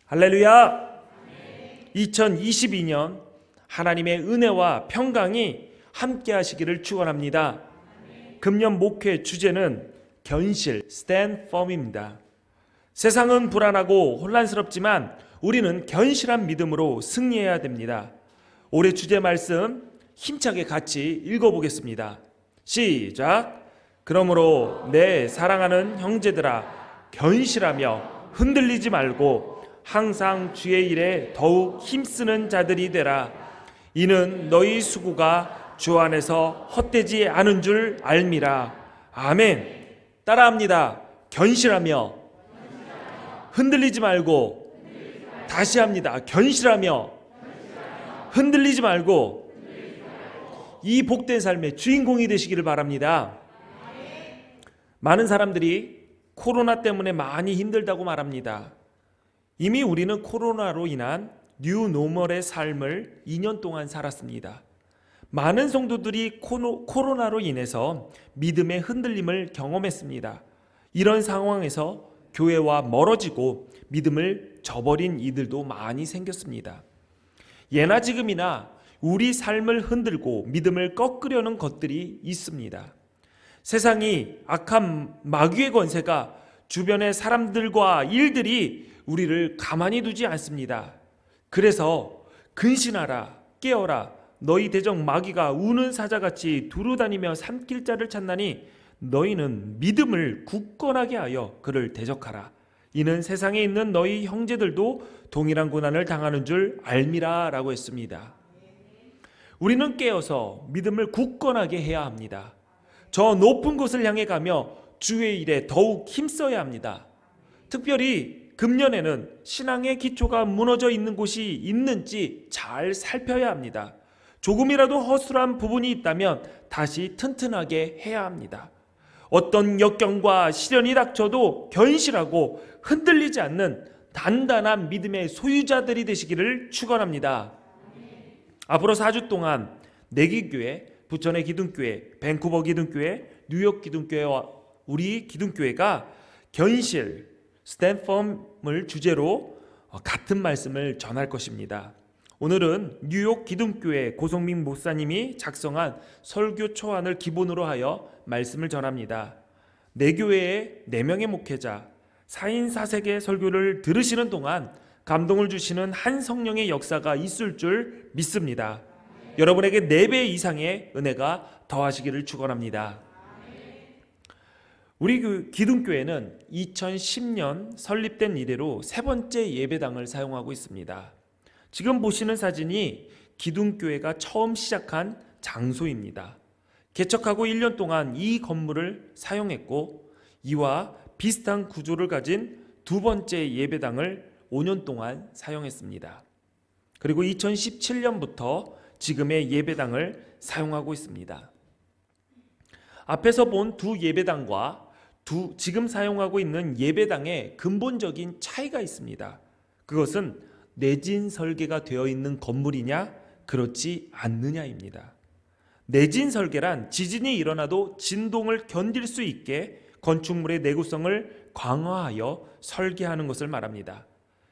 할렐루야! 2022년 하나님의 은혜와 평강이 함께 하시기를 축원합니다. 금년 목회 주제는 견실, Stand firm입니다. 세상은 불안하고 혼란스럽지만 우리는 견실한 믿음으로 승리해야 됩니다. 올해 주제 말씀 힘차게 같이 읽어보겠습니다. 시작! 그러므로 내 사랑하는 형제들아, 견실하며 흔들리지 말고 항상 주의 일에 더욱 힘쓰는 자들이 되라. 이는 너희 수고가 주 안에서 헛되지 않은 줄 알미라. 아멘. 따라합니다. 견실하며 흔들리지 말고. 다시 합니다. 견실하며 흔들리지 말고. 이 복된 삶의 주인공이 되시기를 바랍니다. 많은 사람들이 코로나 때문에 많이 힘들다고 말합니다. 이미 우리는 코로나로 인한 뉴노멀의 삶을 2년 동안 살았습니다. 많은 성도들이 코로나로 인해서 믿음의 흔들림을 경험했습니다. 이런 상황에서 교회와 멀어지고 믿음을 저버린 이들도 많이 생겼습니다. 예나 지금이나 우리 삶을 흔들고 믿음을 꺾으려는 것들이 있습니다. 세상이 악한 마귀의 권세가 주변의 사람들과 일들이 우리를 가만히 두지 않습니다. 그래서 근신하라, 깨어라. 너희 대적 마귀가 우는 사자같이 두루다니며 삼킬 자를 찾나니 너희는 믿음을 굳건하게 하여 그를 대적하라. 이는 세상에 있는 너희 형제들도 동일한 고난을 당하는 줄 알미라 라고 했습니다. 우리는 깨어서 믿음을 굳건하게 해야 합니다. 저 높은 곳을 향해 가며 주의 일에 더욱 힘써야 합니다. 특별히 금년에는 신앙의 기초가 무너져 있는 곳이 있는지 잘 살펴야 합니다. 조금이라도 허술한 부분이 있다면 다시 튼튼하게 해야 합니다. 어떤 역경과 시련이 닥쳐도 견실하고 흔들리지 않는 단단한 믿음의 소유자들이 되시기를 축원합니다. 앞으로 4주 동안 내기교회, 부천의 기둥교회, 밴쿠버 기둥교회, 뉴욕 기둥교회와 우리 기둥교회가 견실, Stand firm을 주제로 같은 말씀을 전할 것입니다. 오늘은 뉴욕 기둥교회 고성민 목사님이 작성한 설교 초안을 기본으로 하여 말씀을 전합니다. 내 교회의 4명의 목회자, 4인 4색의 설교를 들으시는 동안 감동을 주시는 한 성령의 역사가 있을 줄 믿습니다. 여러분에게 4배 이상의 은혜가 더하시기를 축원합니다. 우리 기둥교회는 2010년 설립된 이래로 3번째 예배당을 사용하고 있습니다. 지금 보시는 사진이 기둥교회가 처음 시작한 장소입니다. 개척하고 1년 동안 이 건물을 사용했고 이와 비슷한 구조를 가진 2번째 예배당을 5년 동안 사용했습니다. 그리고 2017년부터 지금의 예배당을 사용하고 있습니다. 앞에서 본 2 예배당과 지금 사용하고 있는 예배당의 근본적인 차이가 있습니다. 그것은 내진 설계가 되어 있는 건물이냐 그렇지 않느냐입니다. 내진 설계란 지진이 일어나도 진동을 견딜 수 있게 건축물의 내구성을 강화하여 설계하는 것을 말합니다.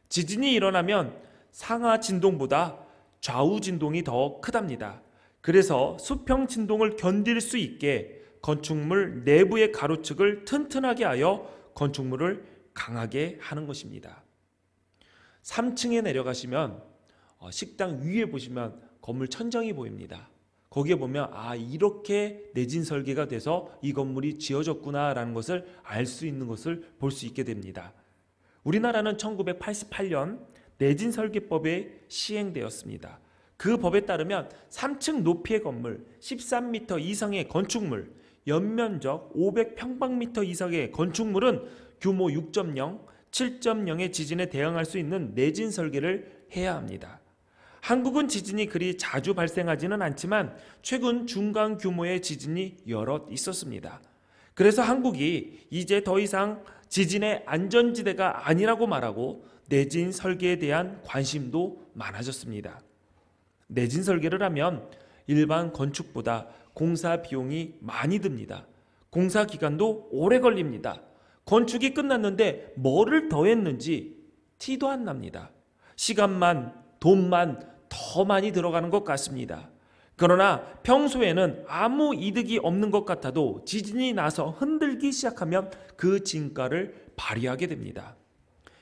지진이 일어나면 상하 진동보다 좌우 진동이 더 크답니다. 그래서 수평 진동을 견딜 수 있게 건축물 내부의 가로축을 튼튼하게 하여 건축물을 강하게 하는 것입니다. 3층에 내려가시면 식당 위에 보시면 건물 천정이 보입니다. 거기에 보면 이렇게 내진 설계가 돼서 이 건물이 지어졌구나 라는 것을 알 수 있는 것을 볼 수 있게 됩니다. 우리나라는 1988년 내진 설계법이 시행되었습니다. 그 법에 따르면 3층 높이의 건물, 13m 이상의 건축물, 연면적 500평방미터 이상의 건축물은 규모 6.0, 7.0의 지진에 대응할 수 있는 내진 설계를 해야 합니다. 한국은 지진이 그리 자주 발생하지는 않지만 최근 중간 규모의 지진이 여럿 있었습니다. 그래서 한국이 이제 더 이상 지진의 안전지대가 아니라고 말하고 내진 설계에 대한 관심도 많아졌습니다. 내진 설계를 하면 일반 건축보다 공사 비용이 많이 듭니다. 공사 기간도 오래 걸립니다. 건축이 끝났는데 뭐를 더했는지 티도 안 납니다. 시간만, 돈만 더 많이 들어가는 것 같습니다. 그러나 평소에는 아무 이득이 없는 것 같아도 지진이 나서 흔들기 시작하면 그 진가를 발휘하게 됩니다.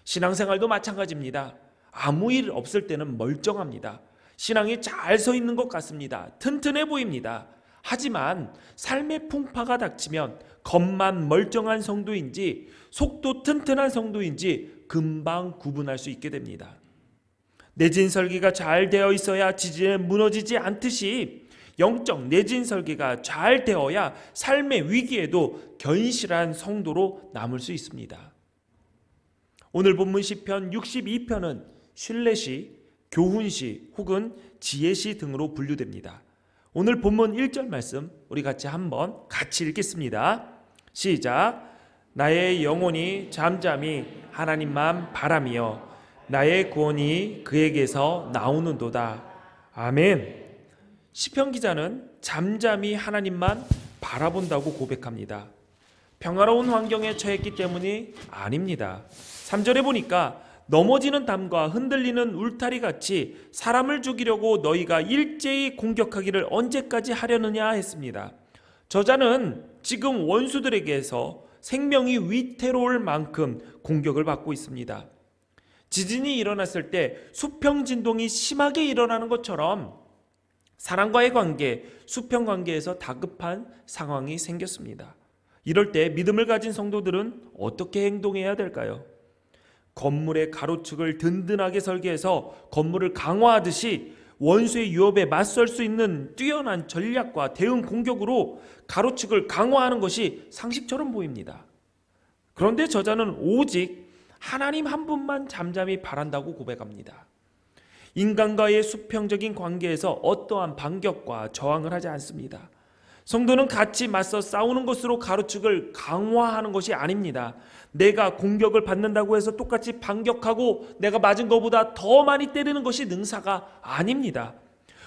신앙생활도 마찬가지입니다. 아무 일 없을 때는 멀쩡합니다. 신앙이 잘 서 있는 것 같습니다. 튼튼해 보입니다. 하지만 삶의 풍파가 닥치면 겉만 멀쩡한 성도인지 속도 튼튼한 성도인지 금방 구분할 수 있게 됩니다. 내진 설계가 잘 되어 있어야 지진에 무너지지 않듯이 영적 내진 설계가 잘 되어야 삶의 위기에도 견실한 성도로 남을 수 있습니다. 오늘 본문 시편 62편은 신뢰시, 교훈시 혹은 지혜시 등으로 분류됩니다. 오늘 본문 1절 말씀 우리 한번 같이 읽겠습니다. 시작. 나의 영혼이 잠잠히 하나님만 바라며 나의 구원이 그에게서 나오는도다. 아멘. 시편 기자는 잠잠히 하나님만 바라본다고 고백합니다. 평화로운 환경에 처했기 때문이 아닙니다. 3절에 보니까 넘어지는 담과 흔들리는 울타리 같이 사람을 죽이려고 너희가 일제히 공격하기를 언제까지 하려느냐 했습니다. 저자는 지금 원수들에게서 생명이 위태로울 만큼 공격을 받고 있습니다. 지진이 일어났을 때 수평 진동이 심하게 일어나는 것처럼 사람과의 관계, 수평 관계에서 다급한 상황이 생겼습니다. 이럴 때 믿음을 가진 성도들은 어떻게 행동해야 될까요? 건물의 가로축을 든든하게 설계해서 건물을 강화하듯이 원수의 유업에 맞설 수 있는 뛰어난 전략과 대응 공격으로 가로축을 강화하는 것이 상식처럼 보입니다. 그런데 저자는 오직 하나님 한 분만 잠잠히 바란다고 고백합니다. 인간과의 수평적인 관계에서 어떠한 반격과 저항을 하지 않습니다. 성도는 같이 맞서 싸우는 것으로 가로축을 강화하는 것이 아닙니다. 내가 공격을 받는다고 해서 똑같이 반격하고 내가 맞은 것보다 더 많이 때리는 것이 능사가 아닙니다.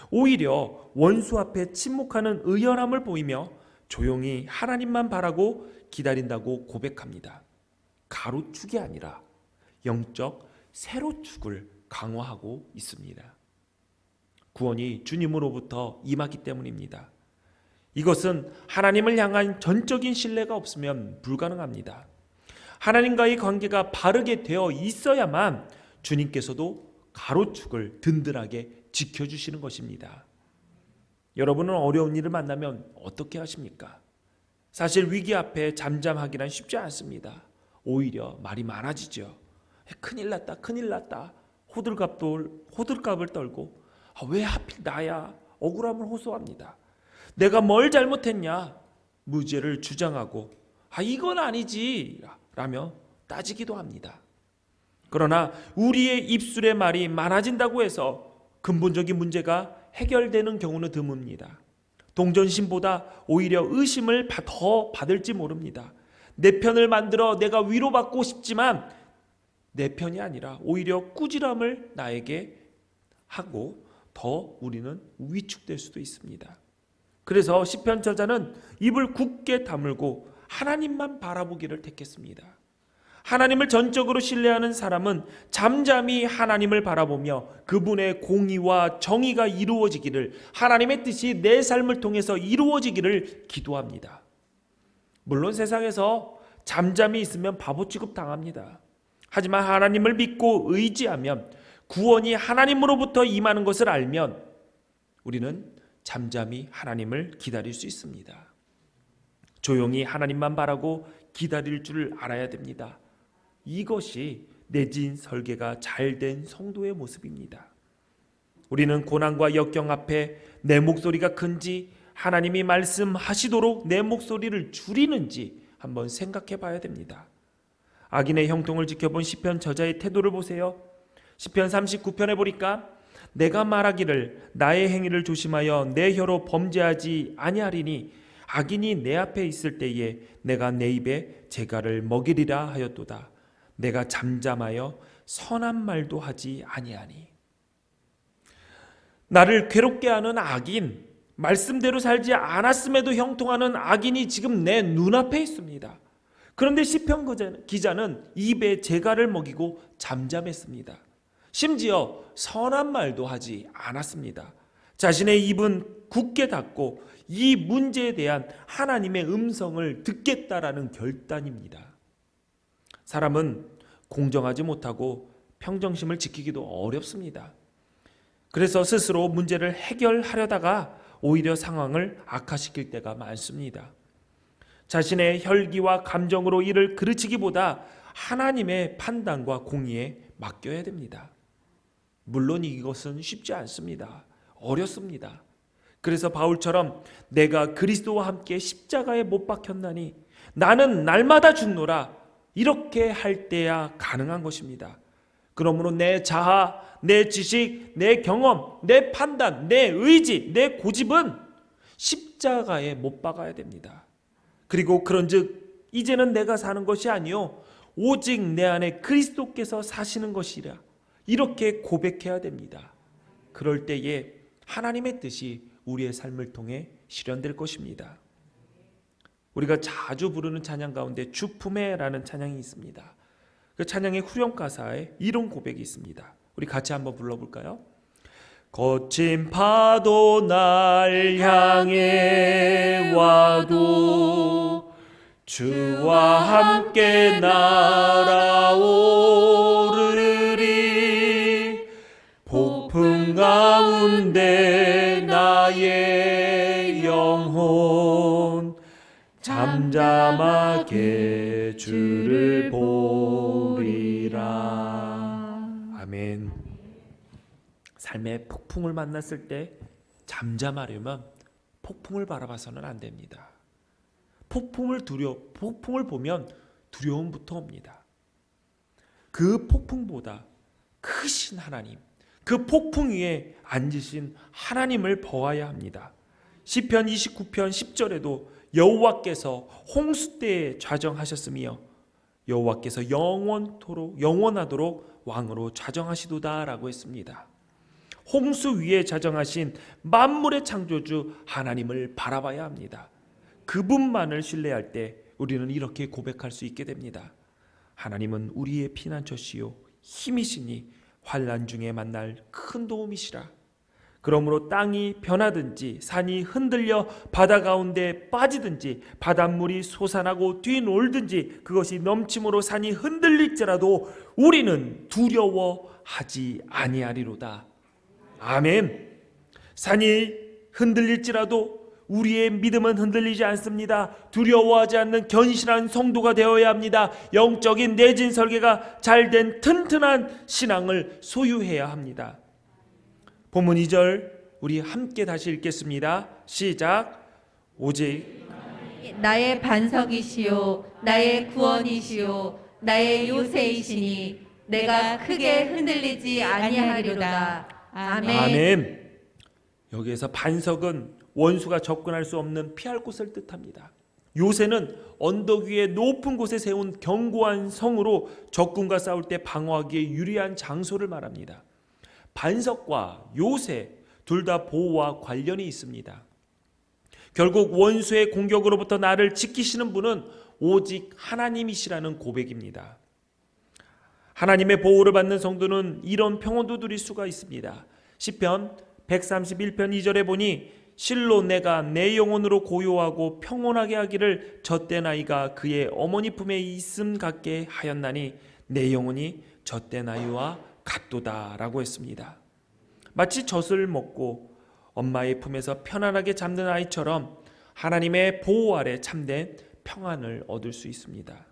오히려 원수 앞에 침묵하는 의연함을 보이며 조용히 하나님만 바라고 기다린다고 고백합니다. 가로축이 아니라 영적 세로축을 강화하고 있습니다. 구원이 주님으로부터 임하기 때문입니다. 이것은 하나님을 향한 전적인 신뢰가 없으면 불가능합니다. 하나님과의 관계가 바르게 되어 있어야만 주님께서도 가로축을 든든하게 지켜주시는 것입니다. 여러분은 어려운 일을 만나면 어떻게 하십니까? 사실 위기 앞에 잠잠하기란 쉽지 않습니다. 오히려 말이 많아지죠. 큰일 났다, 큰일 났다. 호들갑을 떨고 왜 하필 나야? 억울함을 호소합니다. 내가 뭘 잘못했냐? 무죄를 주장하고 이건 아니지 라며 따지기도 합니다. 그러나 우리의 입술의 말이 많아진다고 해서 근본적인 문제가 해결되는 경우는 드뭅니다. 동정심보다 오히려 의심을 더 받을지 모릅니다. 내 편을 만들어 내가 위로받고 싶지만 내 편이 아니라 오히려 꾸지람을 나에게 하고 더 우리는 위축될 수도 있습니다. 그래서 시편 저자는 입을 굳게 다물고 하나님만 바라보기를 택했습니다. 하나님을 전적으로 신뢰하는 사람은 잠잠히 하나님을 바라보며 그분의 공의와 정의가 이루어지기를, 하나님의 뜻이 내 삶을 통해서 이루어지기를 기도합니다. 물론 세상에서 잠잠히 있으면 바보 취급 당합니다. 하지만 하나님을 믿고 의지하면, 구원이 하나님으로부터 임하는 것을 알면 우리는 잠잠히 하나님을 기다릴 수 있습니다. 조용히 하나님만 바라고 기다릴 줄 알아야 됩니다. 이것이 내진 설계가 잘된 성도의 모습입니다. 우리는 고난과 역경 앞에 내 목소리가 큰지, 하나님이 말씀하시도록 내 목소리를 줄이는지 한번 생각해 봐야 됩니다. 악인의 형통을 지켜본 시편 저자의 태도를 보세요. 시편 39편에 보니까 내가 말하기를 나의 행위를 조심하여 내 혀로 범죄하지 아니하리니 악인이 내 앞에 있을 때에 내가 내 입에 재갈을 먹이리라 하였도다. 내가 잠잠하여 선한 말도 하지 아니하니. 나를 괴롭게 하는 악인, 말씀대로 살지 않았음에도 형통하는 악인이 지금 내 눈앞에 있습니다. 그런데 시편 기자는 입에 재갈을 먹이고 잠잠했습니다. 심지어 선한 말도 하지 않았습니다. 자신의 입은 굳게 닫고 이 문제에 대한 하나님의 음성을 듣겠다라는 결단입니다. 사람은 공정하지 못하고 평정심을 지키기도 어렵습니다. 그래서 스스로 문제를 해결하려다가 오히려 상황을 악화시킬 때가 많습니다. 자신의 혈기와 감정으로 일을 그르치기보다 하나님의 판단과 공의에 맡겨야 됩니다. 물론 이것은 쉽지 않습니다. 어렵습니다. 그래서 바울처럼 내가 그리스도와 함께 십자가에 못 박혔나니 나는 날마다 죽노라, 이렇게 할 때야 가능한 것입니다. 그러므로 내 자아, 내 지식, 내 경험, 내 판단, 내 의지, 내 고집은 십자가에 못 박아야 됩니다. 그리고 그런즉 이제는 내가 사는 것이 아니요 오직 내 안에 그리스도께서 사시는 것이라, 이렇게 고백해야 됩니다. 그럴 때에 하나님의 뜻이 우리의 삶을 통해 실현될 것입니다. 우리가 자주 부르는 찬양 가운데 주품에라는 찬양이 있습니다. 그 찬양의 후렴 가사에 이런 고백이 있습니다. 우리 같이 한번 불러볼까요? 거친 파도 날 향해 와도 주와 함께 날아오르리. 폭풍 가운데 나의 영혼 잠잠하게 주를 보리라. 아멘. 삶의 폭풍을 만났을 때 잠잠하려면 폭풍을 바라봐서는 안 됩니다. 폭풍을 보면 두려움부터 옵니다. 그 폭풍보다 크신 하나님, 그 폭풍 위에 앉으신 하나님을 보아야 합니다. 시편 29편 10절에도 여호와께서 홍수 때에 좌정하셨으며 여호와께서 영원하도록 왕으로 좌정하시도다라고 했습니다. 홍수 위에 좌정하신 만물의 창조주 하나님을 바라봐야 합니다. 그분만을 신뢰할 때 우리는 이렇게 고백할 수 있게 됩니다. 하나님은 우리의 피난처시요 힘이시니 환난 중에 만날 큰 도움이시라. 그러므로 땅이 변하든지 산이 흔들려 바다 가운데 빠지든지 바닷물이 솟아나고 뒤놀든지 그것이 넘침으로 산이 흔들릴지라도 우리는 두려워하지 아니하리로다. 아멘. 산이 흔들릴지라도 우리의 믿음은 흔들리지 않습니다. 두려워하지 않는 견실한 성도가 되어야 합니다. 영적인 내진 설계가 잘된 튼튼한 신앙을 소유해야 합니다. 본문 2절 우리 함께 다시 읽겠습니다. 시작. 오직 나의 반석이시요 나의 구원이시요 나의 요새이시니 내가 크게 흔들리지 아니하리로다. 아멘. 아멘. 여기에서 반석은 원수가 접근할 수 없는 피할 곳을 뜻합니다. 요새는 언덕 위에 높은 곳에 세운 견고한 성으로 적군과 싸울 때 방어하기에 유리한 장소를 말합니다. 반석과 요새 둘 다 보호와 관련이 있습니다. 결국 원수의 공격으로부터 나를 지키시는 분은 오직 하나님이시라는 고백입니다. 하나님의 보호를 받는 성도는 이런 평온도 누릴 수가 있습니다. 시편 131편 2절에 보니 실로 내가 내 영혼으로 고요하고 평온하게 하기를 젖된 아이가 그의 어머니 품에 있음 같게 하였나니 내 영혼이 젖된 아이와 같도다 라고 했습니다. 마치 젖을 먹고 엄마의 품에서 편안하게 잠든 아이처럼 하나님의 보호 아래 참된 평안을 얻을 수 있습니다.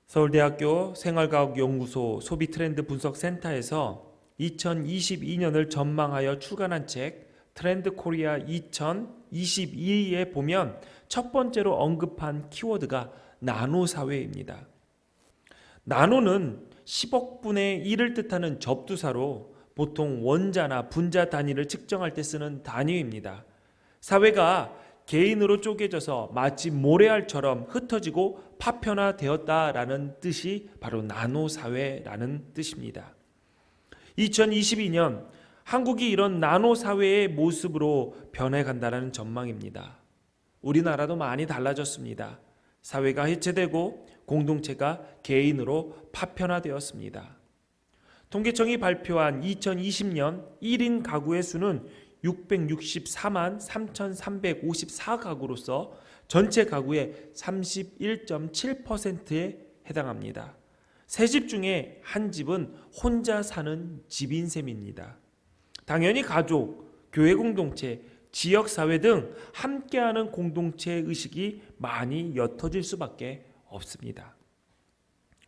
서울대학교 생활과학연구소 소비트렌드 분석센터에서 2022년을 전망하여 출간한 책 트렌드 코리아 2022에 보면 첫 번째로 언급한 키워드가 나노 사회입니다. 나노는 10억 분의 1을 뜻하는 접두사로 보통 원자나 분자 단위를 측정할 때 쓰는 단위입니다. 사회가 개인으로 쪼개져서 마치 모래알처럼 흩어지고 파편화되었다라는 뜻이 바로 나노 사회라는 뜻입니다. 2022년 한국이 이런 나노 사회의 모습으로 변해간다는 전망입니다. 우리나라도 많이 달라졌습니다. 사회가 해체되고 공동체가 개인으로 파편화되었습니다. 통계청이 발표한 2020년 1인 가구의 수는 664만 3,354가구로서 전체 가구의 31.7%에 해당합니다. 세 집 중에 한 집은 혼자 사는 집인 셈입니다. 당연히 가족, 교회 공동체, 지역사회 등 함께하는 공동체 의식이 많이 옅어질 수밖에 없습니다.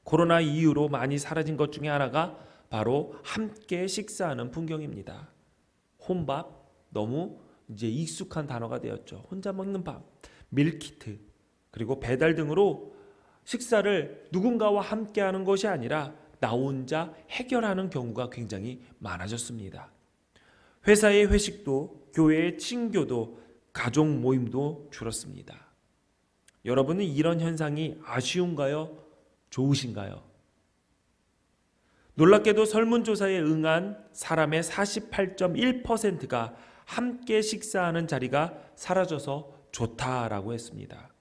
코로나 이후로 많이 사라진 것 중에 하나가 바로 함께 식사하는 풍경입니다. 혼밥, 너무 이제 익숙한 단어가 되었죠. 혼자 먹는 밥, 밀키트, 그리고 배달 등으로 식사를 누군가와 함께하는 것이 아니라 나 혼자 해결하는 경우가 굉장히 많아졌습니다. 회사의 회식도, 교회의 친교도, 가족 모임도 줄었습니다. 여러분은 이런 현상이 아쉬운가요? 좋으신가요? 놀랍게도 설문조사에 응한 사람의 48.1%가 함께 식사하는 자리가 사라져서 좋다라고 했습니다.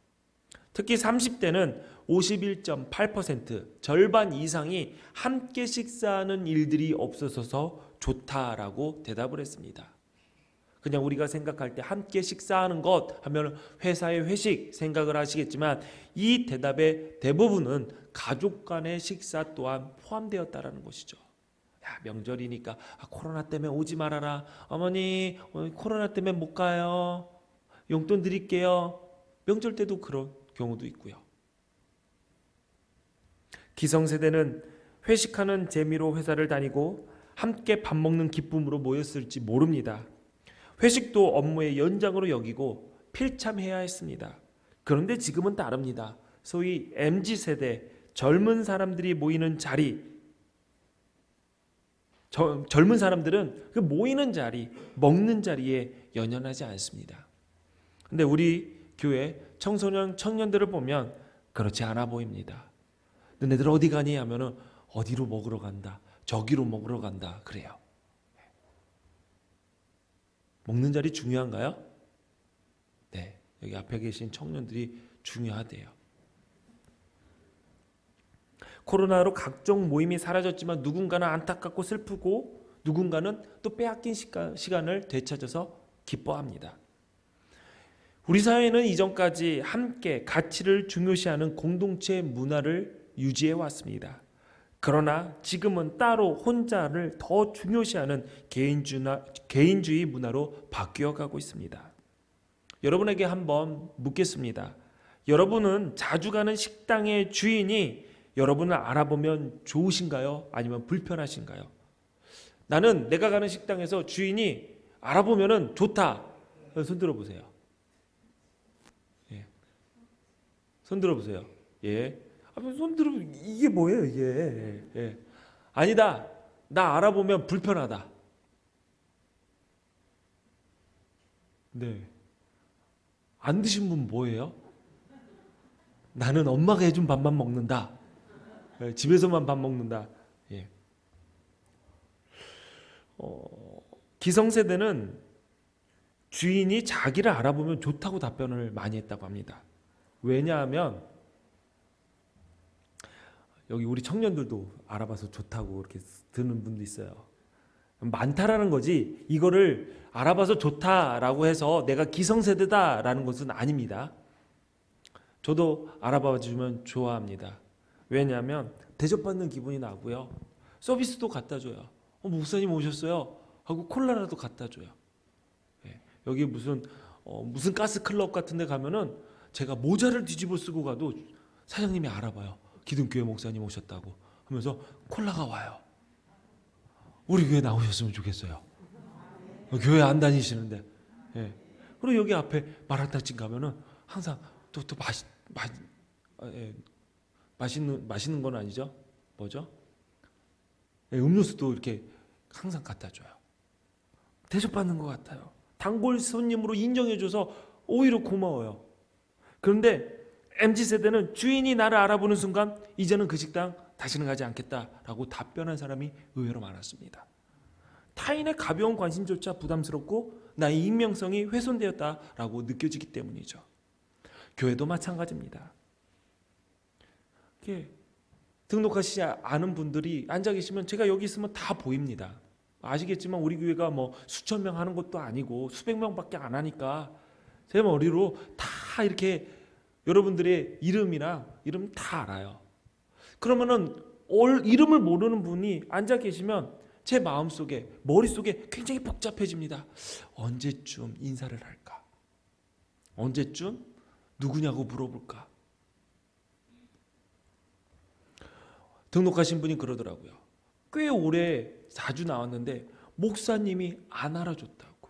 특히 30대는 51.8%, 절반 이상이 함께 식사하는 일들이 없어져서 좋다라고 대답을 했습니다. 그냥 우리가 생각할 때 함께 식사하는 것 하면 회사의 회식 생각을 하시겠지만 이 대답의 대부분은 가족 간의 식사 또한 포함되었다라는 것이죠. 야, 명절이니까 코로나 때문에 오지 말아라. 어머니 코로나 때문에 못 가요. 용돈 드릴게요. 명절 때도 그런 경우도 있고요. 기성세대는 회식하는 재미로 회사를 다니고 함께 밥 먹는 기쁨으로 모였을지 모릅니다. 회식도 업무의 연장으로 여기고 필참해야 했습니다. 그런데 지금은 다릅니다. 소위 MZ세대, 젊은 사람들이 모이는 자리, 젊은 사람들은 그 모이는 자리, 먹는 자리에 연연하지 않습니다. 근데 우리 교회 청소년, 청년들을 보면 그렇지 않아 보입니다. 너네들 어디 가니 하면은 어디로 먹으러 간다, 저기로 먹으러 간다 그래요. 먹는 자리 중요한가요? 네, 여기 앞에 계신 청년들이 중요하대요. 코로나로 각종 모임이 사라졌지만 누군가는 안타깝고 슬프고 누군가는 또 빼앗긴 시간을 되찾아서 기뻐합니다. 우리 사회는 이전까지 함께 가치를 중요시하는 공동체 문화를 유지해 왔습니다. 그러나 지금은 따로 혼자를 더 중요시하는 개인주의 문화로 바뀌어가고 있습니다. 여러분에게 한번 묻겠습니다. 여러분은 자주 가는 식당의 주인이 여러분을 알아보면 좋으신가요? 아니면 불편하신가요? 나는 내가 가는 식당에서 주인이 알아보면 좋다. 손 들어보세요. 예. 손 들어보세요. 예. 손 들어 이게 뭐예요 이게? 예. 아니다. 나 알아보면 불편하다. 네. 안 드신 분 뭐예요? 나는 엄마가 해준 밥만 먹는다. 예. 집에서만 밥 먹는다. 예. 기성세대는 주인이 자기를 알아보면 좋다고 답변을 많이 했다고 합니다. 왜냐하면 여기 우리 청년들도 알아봐서 좋다고 이렇게 드는 분도 있어요. 많다라는 거지 이거를 알아봐서 좋다라고 해서 내가 기성세대다라는 것은 아닙니다. 저도 알아봐 주면 좋아합니다. 왜냐하면 대접받는 기분이 나고요. 서비스도 갖다 줘요. 목사님 오셨어요 하고 콜라라도 갖다 줘요. 예, 여기 무슨 가스 클럽 같은 데 가면은 제가 모자를 뒤집어 쓰고 가도 사장님이 알아봐요. 기둥교회 목사님 오셨다고 하면서 콜라가 와요. 우리 교회 나오셨으면 좋겠어요. 교회 안 다니시는데. 예. 그리고 여기 앞에 마라탕집 가면은 항상 또 맛있는 건 아니죠? 뭐죠? 예, 음료수도 이렇게 항상 갖다 줘요. 대접받는 것 같아요. 단골 손님으로 인정해줘서 오히려 고마워요. 그런데 MZ세대는 주인이 나를 알아보는 순간 이제는 그 식당 다시는 가지 않겠다라고 답변한 사람이 의외로 많았습니다. 타인의 가벼운 관심조차 부담스럽고 나의 익명성이 훼손되었다라고 느껴지기 때문이죠. 교회도 마찬가지입니다. 이렇게 등록하시지 않은 분들이 앉아 계시면 제가 여기 있으면 다 보입니다. 아시겠지만 우리 교회가 뭐 수천 명 하는 것도 아니고 수백 명밖에 안 하니까 제 머리로 다 이렇게 여러분들의 이름이랑 이름 다 알아요. 그러면은 이름을 모르는 분이 앉아 계시면 제 마음속에 머릿속에 굉장히 복잡해집니다. 언제쯤 인사를 할까? 언제쯤 누구냐고 물어볼까? 등록하신 분이 그러더라고요. 꽤 오래 자주 나왔는데 목사님이 안 알아줬다고.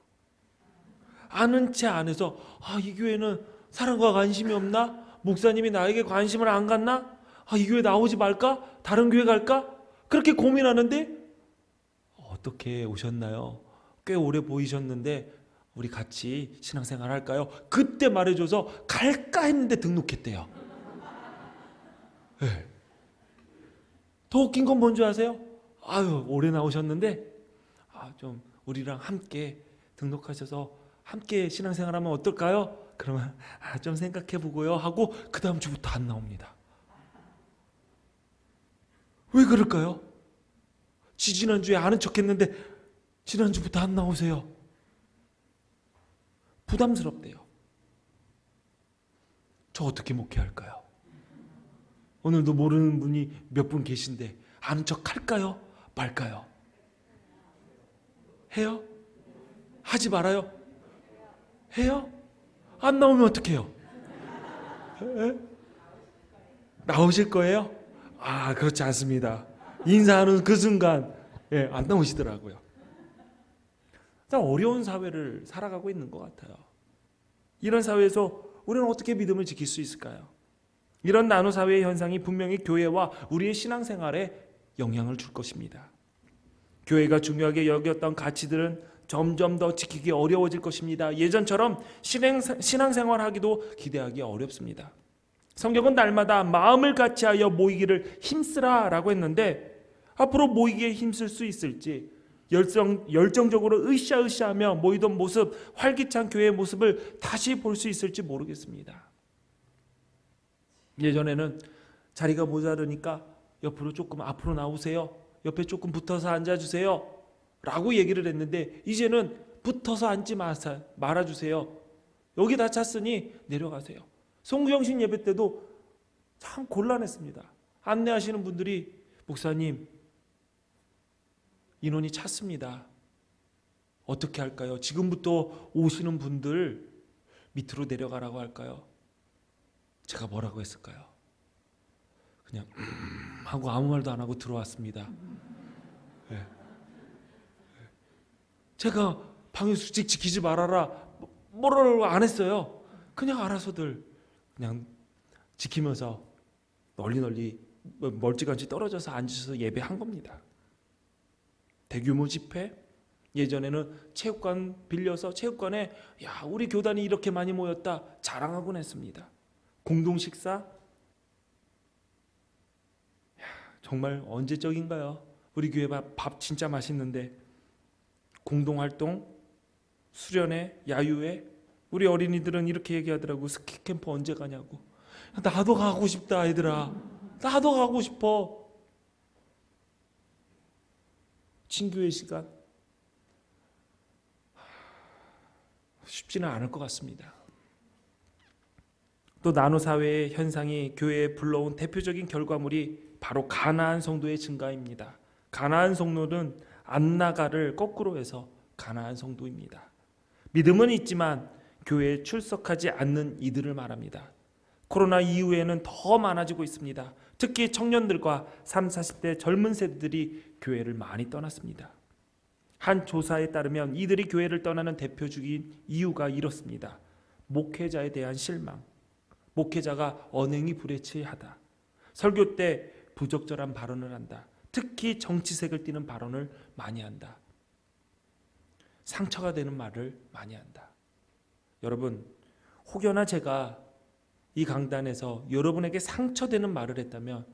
아는 채 안에서 이 교회는 사랑과 관심이 없나? 목사님이 나에게 관심을 안 갖나? 이 교회 나오지 말까? 다른 교회 갈까? 그렇게 고민하는데 어떻게 오셨나요? 꽤 오래 보이셨는데 우리 같이 신앙생활 할까요? 그때 말해줘서 갈까 했는데 등록했대요. 네. 더 웃긴 건 뭔지 아세요? 오래 나오셨는데 좀 우리랑 함께 등록하셔서 함께 신앙생활하면 어떨까요? 그러면 좀 생각해보고요 하고 그 다음 주부터 안 나옵니다. 왜 그럴까요? 지지난주에 아는 척했는데 지난주부터 안 나오세요. 부담스럽대요. 저 어떻게 목회할까요? 오늘도 모르는 분이 몇 분 계신데 아는 척 할까요? 말까요? 해요? 하지 말아요? 해요? 안 나오면 어떡해요? 나오실 거예요? 그렇지 않습니다. 인사하는 그 순간 안 나오시더라고요. 참 어려운 사회를 살아가고 있는 것 같아요. 이런 사회에서 우리는 어떻게 믿음을 지킬 수 있을까요? 이런 나노 사회의 현상이 분명히 교회와 우리의 신앙생활에 영향을 줄 것입니다. 교회가 중요하게 여겼던 가치들은 점점 더 지키기 어려워질 것입니다. 예전처럼 신앙생활하기도 기대하기 어렵습니다. 성경은 날마다 마음을 같이하여 모이기를 힘쓰라라고 했는데 앞으로 모이기에 힘쓸 수 있을지 열정적으로 으쌰으쌰하며 모이던 모습, 활기찬 교회의 모습을 다시 볼 수 있을지 모르겠습니다. 예전에는 자리가 모자르니까 옆으로 조금 앞으로 나오세요. 옆에 조금 붙어서 앉아주세요. 라고 얘기를 했는데 이제는 붙어서 앉지 말아주세요. 여기 다 찼으니 내려가세요. 송구영신 예배 때도 참 곤란했습니다. 안내하시는 분들이 목사님 인원이 찼습니다. 어떻게 할까요? 지금부터 오시는 분들 밑으로 내려가라고 할까요? 제가 뭐라고 했을까요? 그냥 하고 아무 말도 안 하고 들어왔습니다. 네. 제가 방역수칙 지키지 말아라 뭐라고 안 했어요. 그냥 알아서들 그냥 지키면서 널리 멀찌감치 떨어져서 앉으셔서 예배한 겁니다. 대규모 집회, 예전에는 체육관 빌려서 체육관에 우리 교단이 이렇게 많이 모였다 자랑하곤 했습니다. 공동 식사, 정말 언제적인가요? 우리 교회 밥 진짜 맛있는데 공동 활동, 수련회, 야유회, 우리 어린이들은 이렇게 얘기하더라고. 스키 캠프 언제 가냐고. 나도 가고 싶다 얘들아. 나도 가고 싶어. 친교의 시간 쉽지는 않을 것 같습니다. 또 나노 사회의 현상이 교회에 불러온 대표적인 결과물이 바로 가나안 성도의 증가입니다. 가나안 성도는 안나가를 거꾸로 해서 가나안 성도입니다. 믿음은 있지만 교회에 출석하지 않는 이들을 말합니다. 코로나 이후에는 더 많아지고 있습니다. 특히 청년들과 30, 40대 젊은 세대들이 교회를 많이 떠났습니다. 한 조사에 따르면 이들이 교회를 떠나는 대표적인 이유가 이렇습니다. 목회자에 대한 실망, 목회자가 언행이 불의치하다, 설교 때 부적절한 발언을 한다, 특히 정치색을 띠는 발언을 많이 한다, 상처가 되는 말을 많이 한다. 여러분, 혹여나 제가 이 강단에서 여러분에게 상처되는 말을 했다면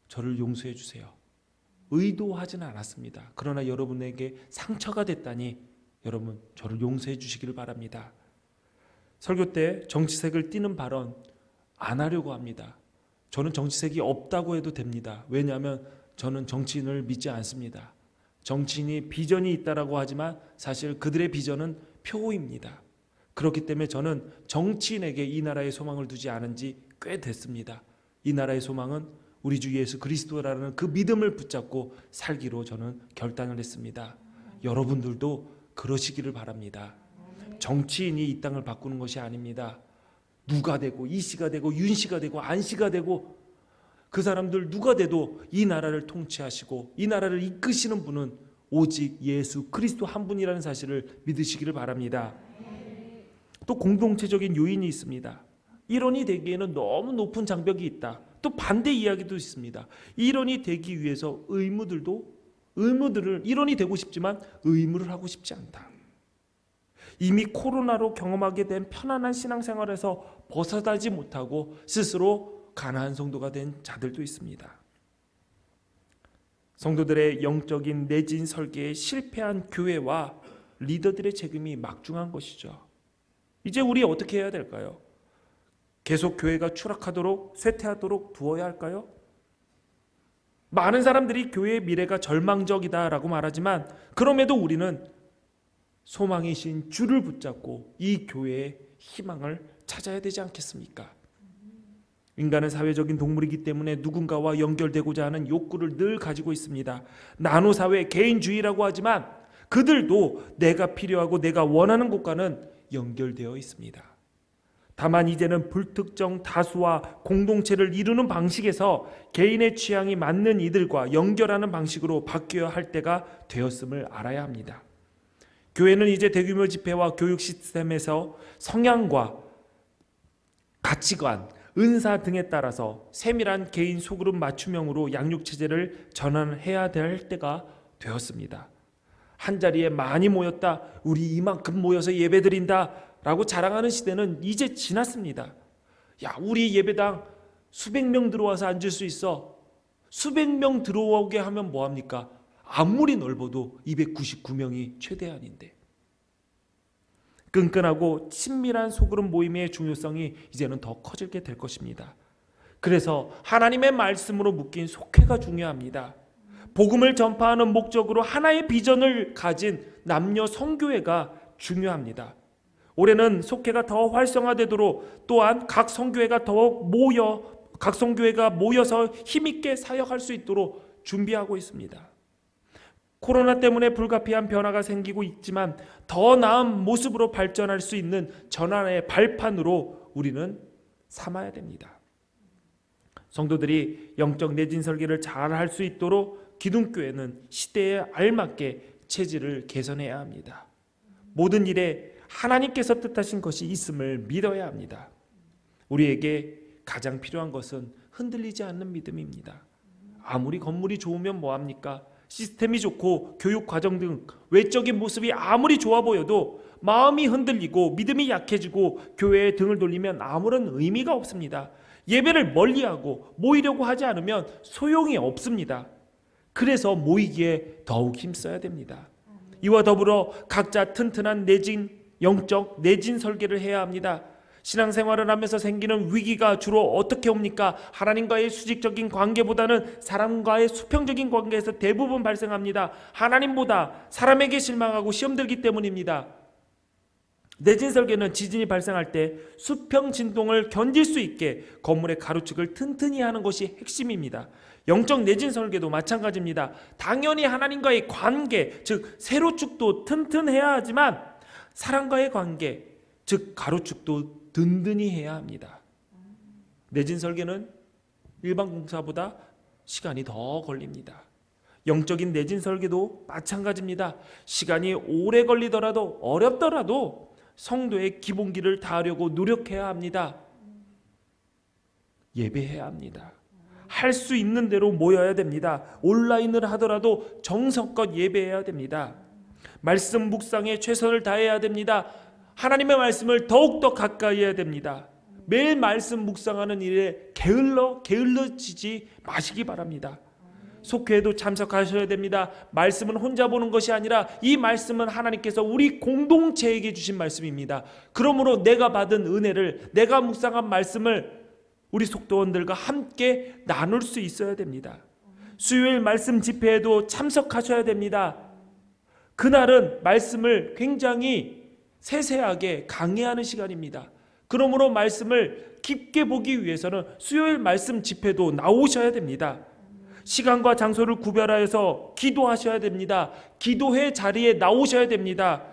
저를 용서해 주세요. 의도하지는 않았습니다. 그러나 여러분에게 상처가 됐다니 여러분 저를 용서해 주시기를 바랍니다. 설교 때 정치색을 띠는 발언 안 하려고 합니다. 저는 정치색이 없다고 해도 됩니다. 왜냐하면 저는 정치인을 믿지 않습니다. 정치인이 비전이 있다라고 하지만 사실 그들의 비전은 표호입니다. 그렇기 때문에 저는 정치인에게 이 나라의 소망을 두지 않은 지 꽤 됐습니다. 이 나라의 소망은 우리 주 예수 그리스도라는 그 믿음을 붙잡고 살기로 저는 결단을 했습니다. 여러분들도 그러시기를 바랍니다. 정치인이 이 땅을 바꾸는 것이 아닙니다. 누가 되고 이 씨가 되고 윤 씨가 되고 안 씨가 되고 그 사람들 누가 돼도 이 나라를 통치하시고 이 나라를 이끄시는 분은 오직 예수 그리스도 한 분이라는 사실을 믿으시기를 바랍니다. 또 공동체적인 요인이 있습니다. 일원이 되기에는 너무 높은 장벽이 있다. 또 반대 이야기도 있습니다. 일원이 되기 위해서 의무들을 일원이 되고 싶지만 의무를 하고 싶지 않다. 이미 코로나로 경험하게 된 편안한 신앙생활에서 벗어나지 못하고 스스로 가난한 성도가 된 자들도 있습니다. 성도들의 영적인 내진 설계에 실패한 교회와 리더들의 책임이 막중한 것이죠. 이제 우리 어떻게 해야 될까요? 계속 교회가 추락하도록 쇠퇴하도록 두어야 할까요? 많은 사람들이 교회의 미래가 절망적이다라고 말하지만 그럼에도 우리는 소망이신 주를 붙잡고 이 교회의 희망을 찾아야 되지 않겠습니까? 인간은 사회적인 동물이기 때문에 누군가와 연결되고자 하는 욕구를 늘 가지고 있습니다. 나노사회, 개인주의라고 하지만 그들도 내가 필요하고 내가 원하는 곳과는 연결되어 있습니다. 다만 이제는 불특정 다수와 공동체를 이루는 방식에서 개인의 취향이 맞는 이들과 연결하는 방식으로 바뀌어야 할 때가 되었음을 알아야 합니다. 교회는 이제 대규모 집회와 교육 시스템에서 성향과 가치관, 은사 등에 따라서 세밀한 개인 소그룹 맞춤형으로 양육체제를 전환해야 될 때가 되었습니다. 한 자리에 많이 모였다, 우리 이만큼 모여서 예배드린다 라고 자랑하는 시대는 이제 지났습니다. 야, 우리 예배당 수백 명 들어와서 앉을 수 있어. 수백 명 들어오게 하면 뭐합니까? 아무리 넓어도 299명이 최대한인데. 끈끈하고 친밀한 소그룹 모임의 중요성이 이제는 더 커지게 될 것입니다. 그래서 하나님의 말씀으로 묶인 속회가 중요합니다. 복음을 전파하는 목적으로 하나의 비전을 가진 남녀 성교회가 중요합니다. 올해는 속회가 더 활성화되도록 또한 각 성교회가 모여서 힘있게 사역할 수 있도록 준비하고 있습니다. 코로나 때문에 불가피한 변화가 생기고 있지만 더 나은 모습으로 발전할 수 있는 전환의 발판으로 우리는 삼아야 됩니다. 성도들이 영적 내진 설계를 잘 할 수 있도록 기둥교회는 시대에 알맞게 체질을 개선해야 합니다. 모든 일에 하나님께서 뜻하신 것이 있음을 믿어야 합니다. 우리에게 가장 필요한 것은 흔들리지 않는 믿음입니다. 아무리 건물이 좋으면 뭐합니까? 시스템이 좋고 교육 과정 등 외적인 모습이 아무리 좋아 보여도 마음이 흔들리고 믿음이 약해지고 교회에 등을 돌리면 아무런 의미가 없습니다. 예배를 멀리하고 모이려고 하지 않으면 소용이 없습니다. 그래서 모이기에 더욱 힘써야 됩니다. 이와 더불어 각자 튼튼한 영적 내진 설계를 해야 합니다. 신앙생활을 하면서 생기는 위기가 주로 어떻게 옵니까? 하나님과의 수직적인 관계보다는 사람과의 수평적인 관계에서 대부분 발생합니다. 하나님보다 사람에게 실망하고 시험 들기 때문입니다. 내진 설계는 지진이 발생할 때 수평 진동을 견딜 수 있게 건물의 가로축을 튼튼히 하는 것이 핵심입니다. 영적 내진 설계도 마찬가지입니다. 당연히 하나님과의 관계, 즉 세로축도 튼튼해야 하지만 사람과의 관계, 즉 가로축도 든든히 해야 합니다. 내진 설계는 일반 공사보다 시간이 더 걸립니다. 영적인 내진 설계도 마찬가지입니다. 시간이 오래 걸리더라도 어렵더라도 성도의 기본기를 다하려고 노력해야 합니다. 예배해야 합니다. 할 수 있는 대로 모여야 됩니다. 온라인을 하더라도 정성껏 예배해야 됩니다. 말씀 묵상에 최선을 다해야 됩니다. 하나님의 말씀을 더욱더 가까이 해야 됩니다. 매일 말씀 묵상하는 일에 게을러지지 마시기 바랍니다. 속회에도 참석하셔야 됩니다. 말씀은 혼자 보는 것이 아니라 이 말씀은 하나님께서 우리 공동체에게 주신 말씀입니다. 그러므로 내가 받은 은혜를, 내가 묵상한 말씀을 우리 속도원들과 함께 나눌 수 있어야 됩니다. 수요일 말씀 집회에도 참석하셔야 됩니다. 그날은 말씀을 굉장히 세세하게 강해하는 시간입니다. 그러므로 말씀을 깊게 보기 위해서는 수요일 말씀 집회도 나오셔야 됩니다. 시간과 장소를 구별하여서 기도하셔야 됩니다. 기도회 자리에 나오셔야 됩니다.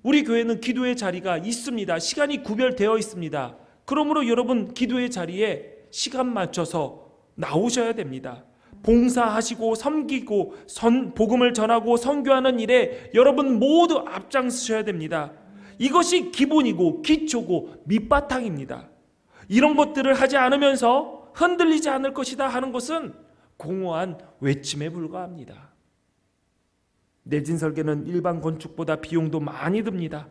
우리 교회는 기도회 자리가 있습니다. 시간이 구별되어 있습니다. 그러므로 여러분 기도회 자리에 시간 맞춰서 나오셔야 됩니다. 봉사하시고 섬기고 복음을 전하고 선교하는 일에 여러분 모두 앞장서셔야 됩니다. 이것이 기본이고 기초고 밑바탕입니다. 이런 것들을 하지 않으면서 흔들리지 않을 것이다 하는 것은 공허한 외침에 불과합니다. 내진 설계는 일반 건축보다 비용도 많이 듭니다.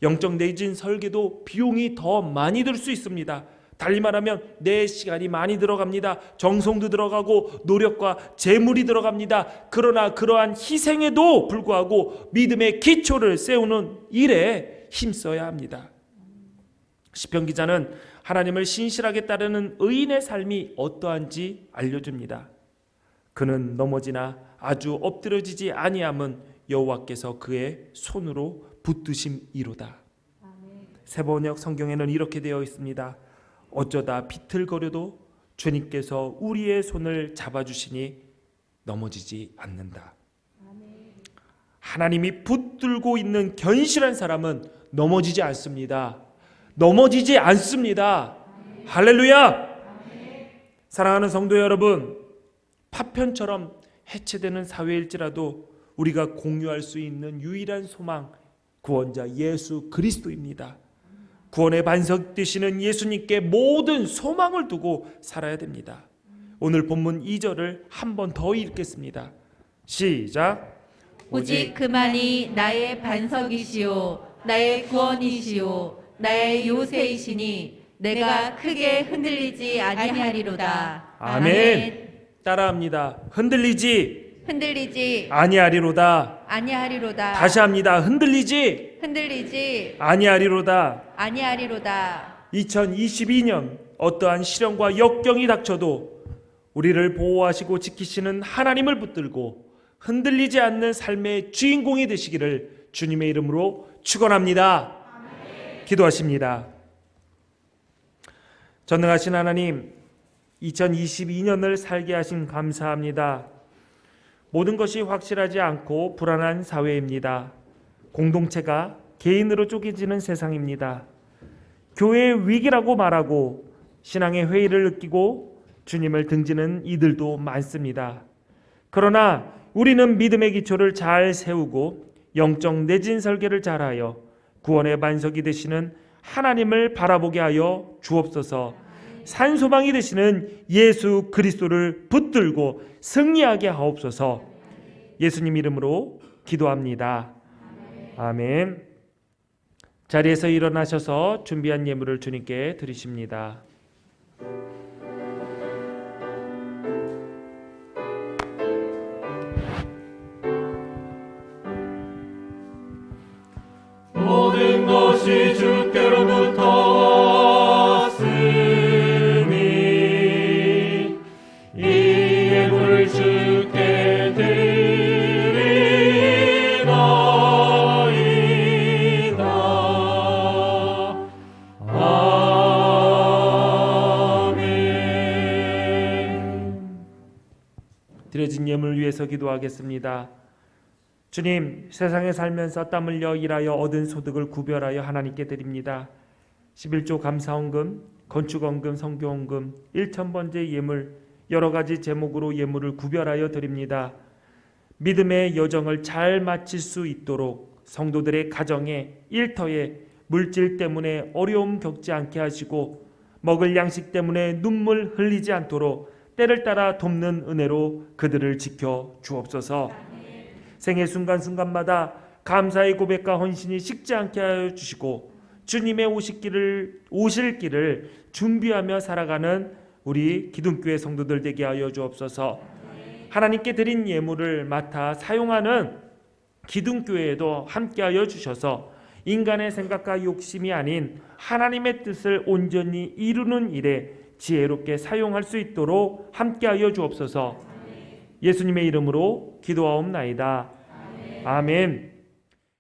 영적 내진 설계도 비용이 더 많이 들 수 있습니다. 달리 말하면 내 시간이 많이 들어갑니다. 정성도 들어가고 노력과 재물이 들어갑니다. 그러나 그러한 희생에도 불구하고 믿음의 기초를 세우는 일에 힘써야 합니다. 시편 기자는 하나님을 신실하게 따르는 의인의 삶이 어떠한지 알려줍니다. 그는 넘어지나 아주 엎드려지지 아니함은 여호와께서 그의 손으로 붙드심이로다. 세번역 성경에는 이렇게 되어 있습니다. 어쩌다 비틀거려도 주님께서 우리의 손을 잡아주시니 넘어지지 않는다. 하나님이 붙들고 있는 견실한 사람은 넘어지지 않습니다. 넘어지지 않습니다. 할렐루야! 사랑하는 성도 여러분, 파편처럼 해체되는 사회일지라도 우리가 공유할 수 있는 유일한 소망, 구원자 예수 그리스도입니다. 구원의 반석 되시는 예수님께 모든 소망을 두고 살아야 됩니다. 오늘 본문 2절을 한 번 더 읽겠습니다. 시작. 오직 그만이 나의 반석이시요 나의 구원이시요 나의 요새이시니 내가 크게 흔들리지 아니하리로다. 아멘. 따라합니다. 흔들리지 아니하리로다. 아니하리로다. 다시 합니다. 흔들리지 아니하리로다. 2022년 어떠한 시련과 역경이 닥쳐도 우리를 보호하시고 지키시는 하나님을 붙들고 흔들리지 않는 삶의 주인공이 되시기를 주님의 이름으로 축원합니다. 기도하십니다. 전능하신 하나님, 2022년을 살게 하신 감사합니다. 모든 것이 확실하지 않고 불안한 사회입니다. 공동체가 개인으로 쪼개지는 세상입니다. 교회의 위기라고 말하고 신앙의 회의를 느끼고 주님을 등지는 이들도 많습니다. 그러나 우리는 믿음의 기초를 잘 세우고 영적 내진 설계를 잘하여 구원의 반석이 되시는 하나님을 바라보게 하여 주옵소서. 산소망이 되시는 예수 그리스도를 붙들고 승리하게 하옵소서. 예수님 이름으로 기도합니다. 아멘. 자리에서 일어나셔서 준비한 예물을 주님께 드리십니다. 모든 것이 주께로부터 왔으니 이 예물을 주께 드리나이다. 아멘. 드려진 예물 위해서 기도하겠습니다. 주님, 세상에 살면서 땀 흘려 일하여 얻은 소득을 구별하여 하나님께 드립니다. 11조 감사헌금, 건축헌금, 성교헌금, 1,000번째 예물, 여러 가지 제목으로 예물을 구별하여 드립니다. 믿음의 여정을 잘 마칠 수 있도록 성도들의 가정에, 일터에 물질 때문에 어려움 겪지 않게 하시고 먹을 양식 때문에 눈물 흘리지 않도록 때를 따라 돕는 은혜로 그들을 지켜 주옵소서. 생애 순간순간마다 감사의 고백과 헌신이 식지 않게 하여 주시고 주님의 오실 길을 준비하며 살아가는 우리 기둥교회 성도들 되게 하여 주옵소서. 하나님께 드린 예물을 맡아 사용하는 기둥교회에도 함께하여 주셔서 인간의 생각과 욕심이 아닌 하나님의 뜻을 온전히 이루는 일에 지혜롭게 사용할 수 있도록 함께하여 주옵소서. 예수님의 이름으로 기도하옵나이다. 아멘.